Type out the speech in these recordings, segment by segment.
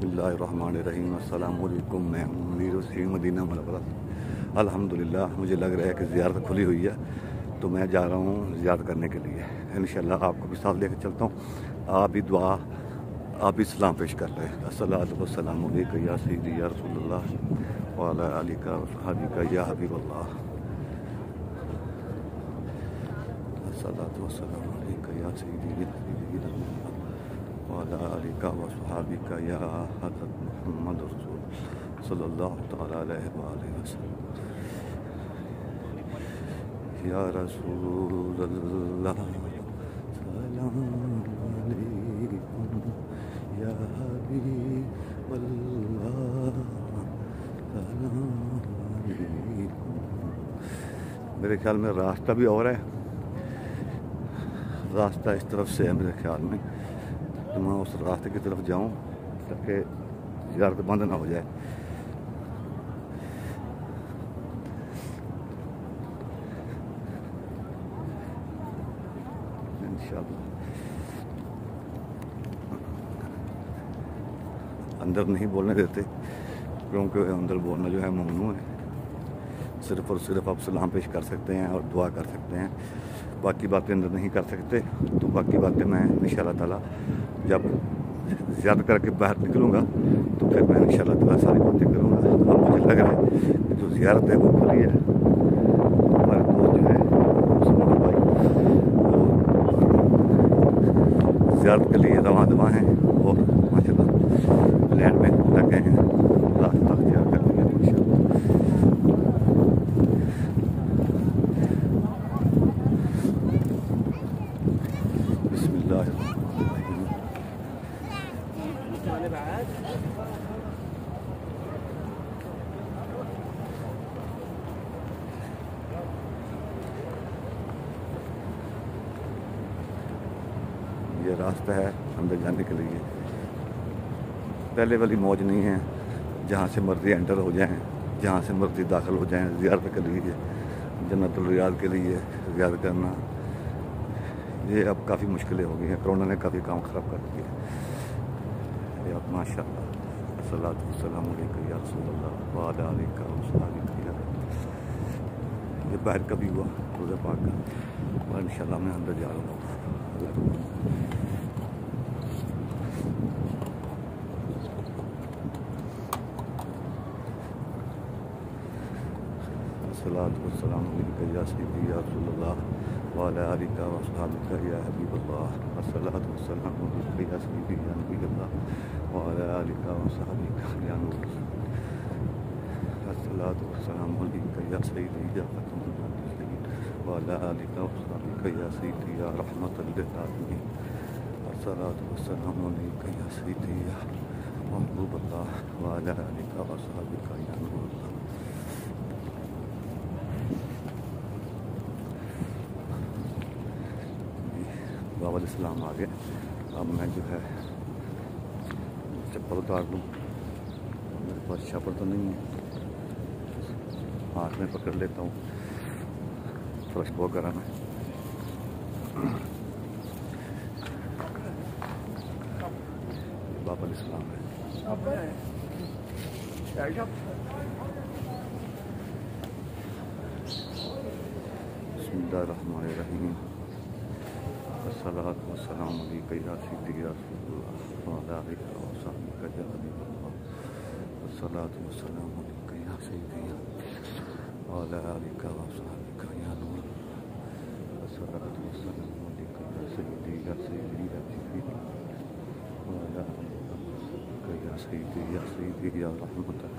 बिस्मिल्लाहिर्रहमानिर्रहीम। अस्सलाम वालेकुम। मैं मुनीर हुसैन मदीना मुनव्वरा। अल्हम्दुलिल्लाह मुझे लग रहा है कि ज़ियारत खुली हुई है, तो मैं जा रहा हूँ ज़ियारत करने के लिए। इंशाअल्लाह आपको भी साथ लेकर चलता हूँ। आप भी दुआ, आप भी सलाम पेश कर रहे हैं। अस्सलातु वस्सलामु अलैका या सय्यदी या रसूलल्लाह व अला आलिका व सहाबिका या हबीबल्लाह। अस्सलातु वस्सलामु अलैका या सय्यदी या हबीबल्लाह व अला आलिका व सहाबिका या हज़रत मुहम्मद रसूल सल्लल्लाहु तआला अलैहि व आलिहि वसल्लम। या रसूलल्लाह सलाम अलैकुम या हबीबल्लाह सलाम अलैकुम। मेरे ख्याल में रास्ता भी और है, रास्ता इस तरफ से है मेरे ख्याल में, तो मैं उस रास्ते की तरफ जाऊं ताकि ज़ियारत बंद ना हो जाए। इंशाअल्लाह अंदर नहीं बोलने देते, क्योंकि अंदर बोलना जो है ममनू है। सिर्फ़ और सिर्फ आप सलाम पेश कर सकते हैं और दुआ कर सकते हैं, बाकी बातें अंदर नहीं कर सकते। तो बाकी बातें मैं इंशाअल्लाह ताला जब ज़्यादा करके बाहर निकलूँगा तो फिर मैं इंशाअल्लाह ताला सारी बातें करूँगा। अब मुझे लग रहा है कि जो ज़ियारत है वो खुली है। हमारे दोस्त जो है मुसलमान भाई वो ज़ियारत के लिए रवां दवा हैं और माशाअल्लाह लैंड में लग गए हैं रास्ता अख्तियार कर लिया इंशाअल्लाह। ये रास्ता है अंदर जाने के लिए। पहले वाली मौज नहीं है, जहाँ से मर्जी एंटर हो जाएं, जहाँ से मर्जी दाखिल हो जाएं ज़ियारत के लिए, जन्नतुल रियाद के लिए ज़ियारत करना। ये अब काफ़ी मुश्किलें हो गई हैं, कोरोना ने काफ़ी काम ख़राब कर दिया। ये अब माशाअल्लाह अस्सलातु वस्सलामु अलैका या रसूलल्लाह व अला आलिका व सहाबिका या। ये बाहर का भी हुआ रोज़ा पाक का, और इंशाअल्लाह मैं अंदर जा रहा हूँ। अस्सलातु वस्सलामु अलैका या सय्यदी या रसूलल्लाह व अला आलिका व सहाबिका या हबीबल्लाह। अस्सलातु वस्सलामु अलैका या सय्यदी या नबीयल्लाह व अला आलिका व सहाबिका या नूर। अस्सलातु वस्सलामु अलैका या सय्यदी या खतमुल नबिय्यीन व अला आलिका व सहाबिका या सय्यदी या रहमतल लिल आलमीन। अस्सलातु वस्सलामु अलैका या सय्यदी या महबूबल्लाह व अला आलिका व सहाबिका या नूरुल्लाह। बाबा इस्लाम आ गए। अब मैं जो है चप्पल उतार लूँ, मेरे पास चप्पल तो नहीं है, हाथ में पकड़ लेता हूँ फ्रेश वगैरह में। बाबा इस्लाम है। बिस्मिल्लाहिर्रहमानिर्रहीम। अस्सलातु वस्सलामु अलैका या सय्यदी या रसूलल्लाह व अला आलिका व सहाबिका या हबीबल्लाह। अस्सलातु वस्सलामु अलैका या सय्यदी व अला आलिका व सहाबिका या नूर। अस्सलातु वस्सलामु अलैका या सय्यदी या सय्यदी या हबीबी व अला आलिका व सहाबिका या सय्यदी या रहमतल।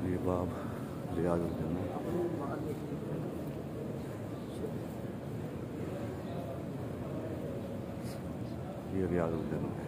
ये बाब रियाजुल जन्नत, ये रियाजुल जन्नत है।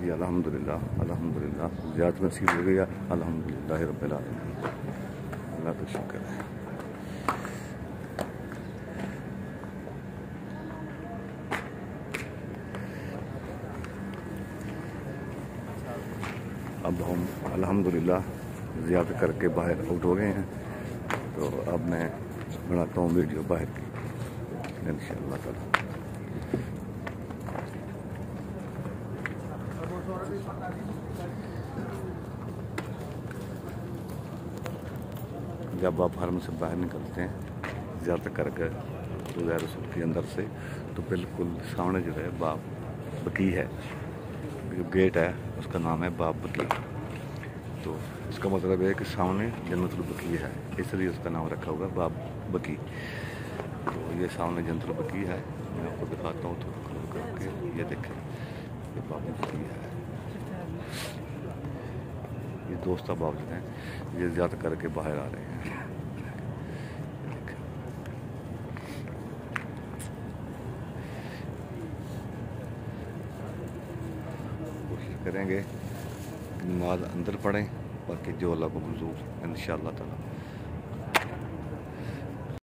जी अल्हम्दुलिल्लाह अल्हम्दुलिल्लाह ज़ियारत नसीब हो गया अल्हम्दुलिल्लाह रब्बिल आलमीन अल्लाह का शुक्र है। अब हम अल्हम्दुलिल्लाह ज़ियारत करके बाहर आउट हो गए हैं, तो अब मैं बनाता हूँ वीडियो बाहर की इंशाअल्लाह ताला। जब आप हरम से बाहर निकलते हैं ज़ियारत करके रोज़ा रसूल के अंदर से, तो बिल्कुल सामने जो है बाब बकी है, जो गेट है उसका नाम है बाब बकी। तो इसका मतलब है कि सामने जन्नतुल बकी है, इसलिए उसका नाम रखा हुआ बाब बकी। तो ये सामने जन्नतुल बकी है, मैं आपको दिखाता हूँ थोड़ा क्लोज करके। ये देखें ये बाब बकी है, ये दोस्त बाब जो हैं ये ज़्यादा करके बाहर आ रहे हैं। कोशिश करेंगे नमाज अंदर पढ़ें, बाकी जो अल्लाह को मंजूर इंशाअल्लाह ताला।